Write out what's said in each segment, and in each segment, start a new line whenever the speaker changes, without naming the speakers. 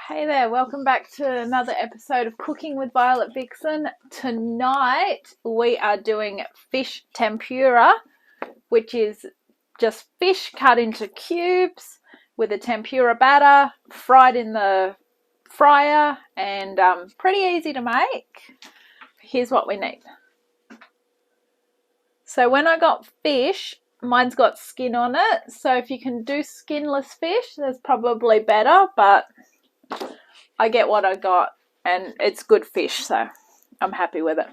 Hey there, welcome back to another episode of Cooking with Violet Vixen. Tonight we are doing fish tempura, which is just fish cut into cubes with a tempura batter, fried in the fryer, and pretty easy to make. Here's what we need. So when I got fish, mine's got skin on it, so if you can do skinless fish, that's probably better, but I get what I got and it's good fish, so I'm happy with it.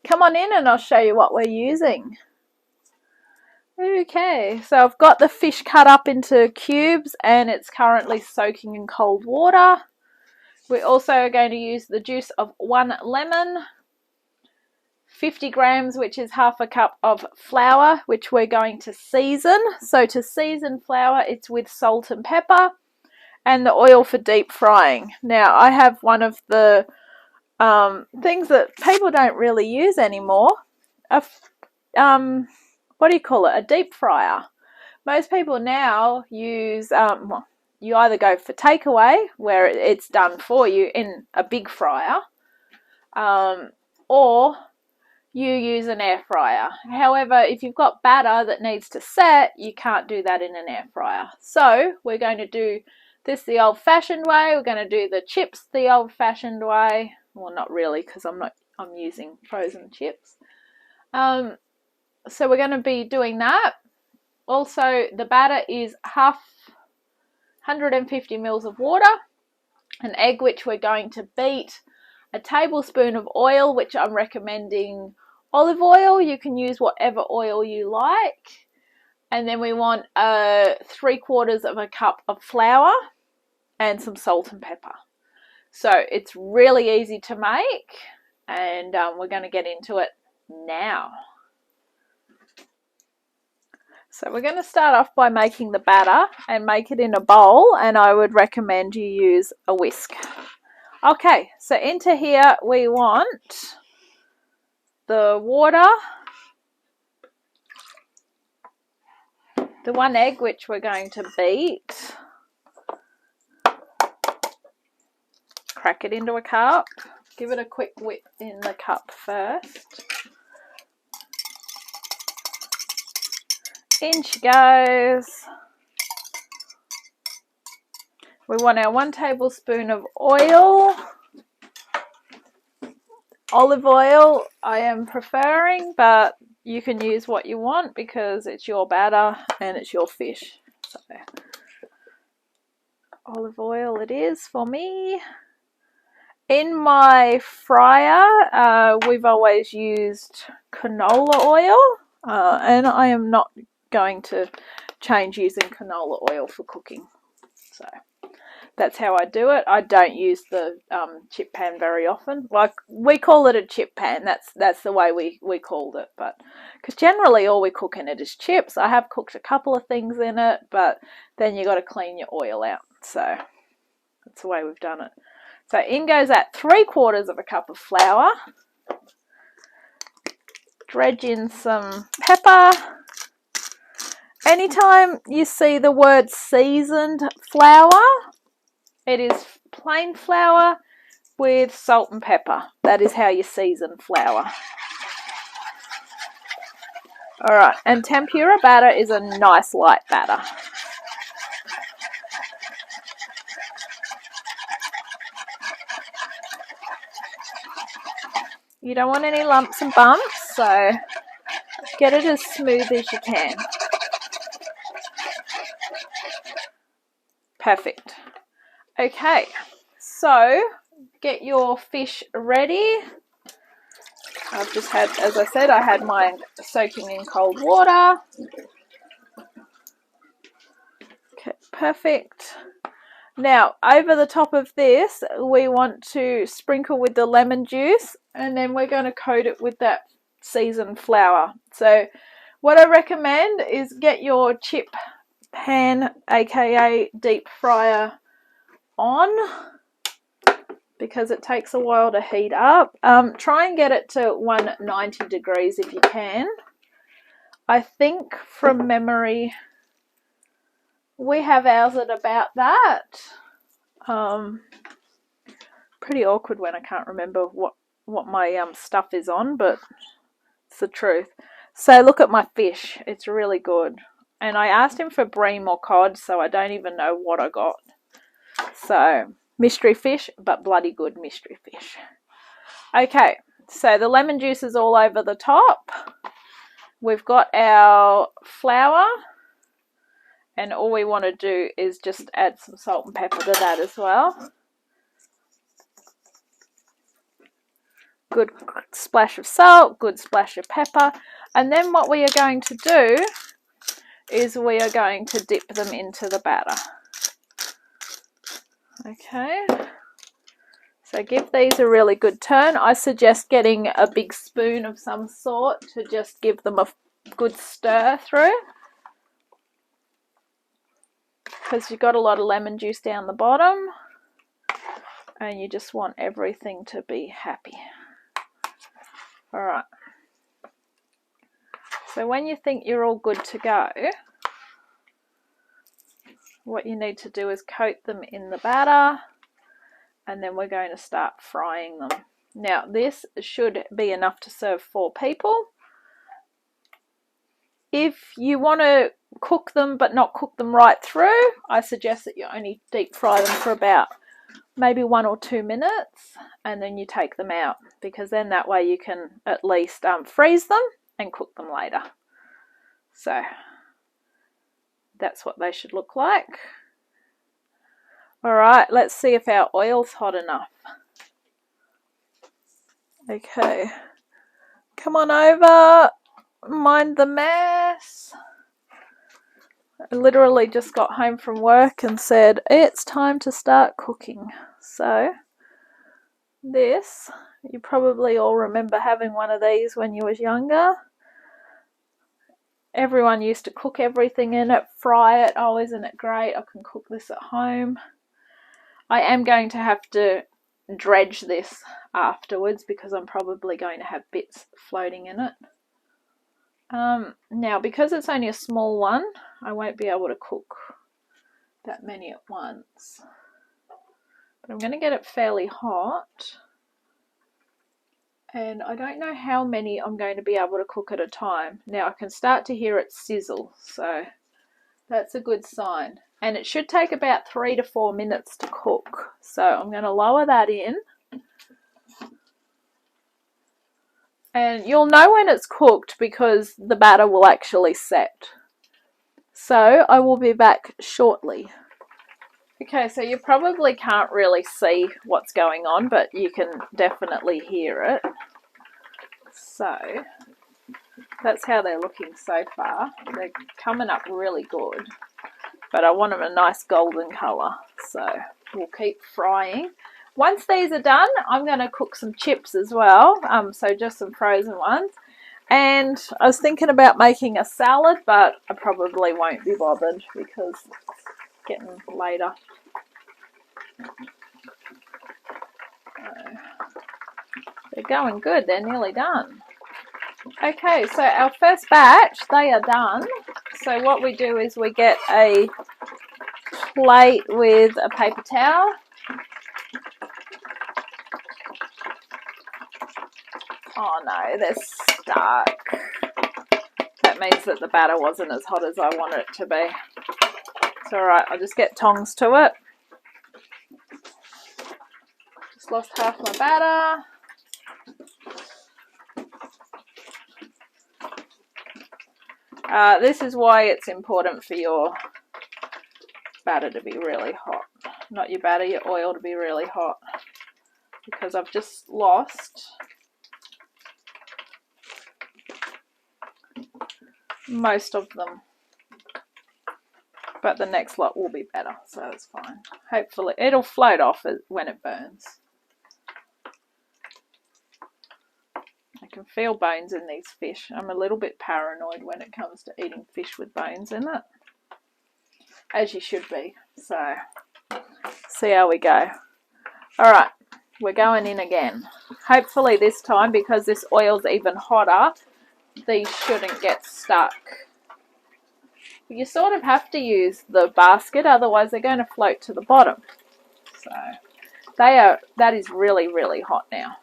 Come on in and I'll show you what we're using. Okay, so I've got the fish cut up into cubes and it's currently soaking in cold water. We're also going to use the juice of 1 lemon, 50 grams, which is half a cup of flour, which we're going to season. So to season flour, it's with salt and pepper, and the oil for deep frying. Now, I have one of the things that people don't really use anymore. What do you call it? A deep fryer. Most people now use, you either go for takeaway, where it's done for you in a big fryer, or you use an air fryer. However, if you've got batter that needs to set, you can't do that in an air fryer. So we're going to do this the old-fashioned way. We're going to do the chips the old-fashioned way. Well, not really, because I'm using frozen chips. So we're going to be doing that. Also, the batter is 150 mils of water, an egg which we're going to beat, a tablespoon of oil, which I'm recommending olive oil. You can use whatever oil you like. And then we want 3/4 of a cup of flour and some salt and pepper. So it's really easy to make, and we're going to get into it now. So we're going to start off by making the batter and make it in a bowl, and I would recommend you use a whisk. Okay, so into here we want the water, the 1 egg which we're going to beat, crack it into a cup, give it a quick whip in the cup first. In she goes. We want our 1 tablespoon of oil. Olive oil I am preferring, but you can use what you want because it's your batter and it's your fish. So olive oil it is for me. In my fryer, we've always used canola oil, and I am not going to change using canola oil for cooking. So that's how I do it. I don't use the chip pan very often. Like, we call it a chip pan. That's the way we called it. But because generally all we cook in it is chips. I have cooked a couple of things in it, but then you got to clean your oil out. So that's the way we've done it. So in goes that 3/4 of a cup of flour. Dredge in some pepper. Anytime you see the word seasoned flour, it is plain flour with salt and pepper. That is how you season flour. Alright, and tempura batter is a nice light batter. You don't want any lumps and bumps, so get it as smooth as you can. Perfect. Okay, so get your fish ready. I've just had, as I said, I had mine soaking in cold water. Okay, perfect. Now, over the top of this, we want to sprinkle with the lemon juice, and then we're going to coat it with that seasoned flour. So what I recommend is get your chip pan, aka deep fryer, on, because it takes a while to heat up. Try and get it to 190 degrees if you can. I think from memory we have ours at about that. Pretty awkward when I can't remember what my stuff is on, but it's the truth. So look at my fish. It's really good. And I asked him for bream or cod, so I don't even know what I got. So, mystery fish, but bloody good mystery fish. Okay, so the lemon juice is all over the top. We've got our flour. And all we want to do is just add some salt and pepper to that as well. Good splash of salt, good splash of pepper. And then what we are going to do is we are going to dip them into the batter. Okay. So give these a really good turn. I suggest getting a big spoon of some sort to just give them a good stir through. Because you've got a lot of lemon juice down the bottom. And you just want everything to be happy. Alright. So when you think you're all good to go, what you need to do is coat them in the batter, and then we're going to start frying them. Now this should be enough to serve 4 people. If you want to cook them but not cook them right through, I suggest that you only deep fry them for about maybe 1 or 2 minutes, and then you take them out, because then that way you can at least freeze them and cook them later. So that's what they should look like. Alright, let's see if our oil's hot enough. Okay, come on over, mind the mess. I literally just got home from work and said it's time to start cooking. So this, you probably all remember having one of these when you was younger. Everyone used to cook everything in it, fry it. Oh, isn't it great? I can cook this at home. I am going to have to dredge this afterwards because I'm probably going to have bits floating in it. Now, because it's only a small one, I won't be able to cook that many at once. But I'm going to get it fairly hot. And I don't know how many I'm going to be able to cook at a time. Now I can start to hear it sizzle, so that's a good sign. And it should take about 3 to 4 minutes to cook. So I'm going to lower that in. And you'll know when it's cooked because the batter will actually set. So I will be back shortly. Okay, so you probably can't really see what's going on, but you can definitely hear it. So that's how they're looking so far. They're coming up really good, but I want them a nice golden colour, so we'll keep frying. Once these are done, I'm going to cook some chips as well, so just some frozen ones. And I was thinking about making a salad, but I probably won't be bothered because it's getting later. They're going good, they're nearly done. Okay, so our first batch, they are done. So what we do is we get a plate with a paper towel. Oh no, they're stuck. That means that the batter wasn't as hot as I wanted it to be. It's alright, I'll just get tongs to it. Just lost half my batter. This is why it's important for your batter to be really hot. Not your batter, your oil to be really hot. Because I've just lost most of them. But the next lot will be better, so it's fine. Hopefully, it'll float off when it burns. I can feel bones in these fish. I'm a little bit paranoid when it comes to eating fish with bones in it. As you should be. So, see how we go. Alright, we're going in again. Hopefully this time, because this oil's even hotter, these shouldn't get stuck. You sort of have to use the basket, otherwise they're going to float to the bottom. So, that is really, really hot now,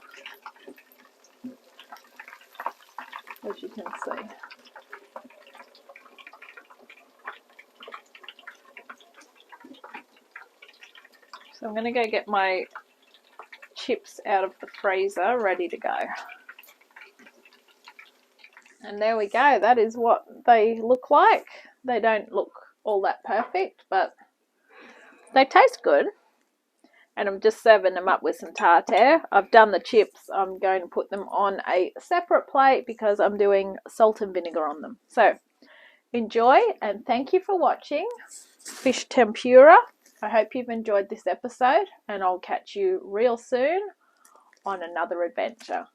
as you can see. So I'm going to go get my chips out of the freezer, ready to go. And there we go. That is what they look like. They don't look all that perfect, but they taste good. And I'm just serving them up with some tartare. I've done the chips. I'm going to put them on a separate plate because I'm doing salt and vinegar on them. So enjoy, and thank you for watching Fish Tempura. I hope you've enjoyed this episode, and I'll catch you real soon on another adventure.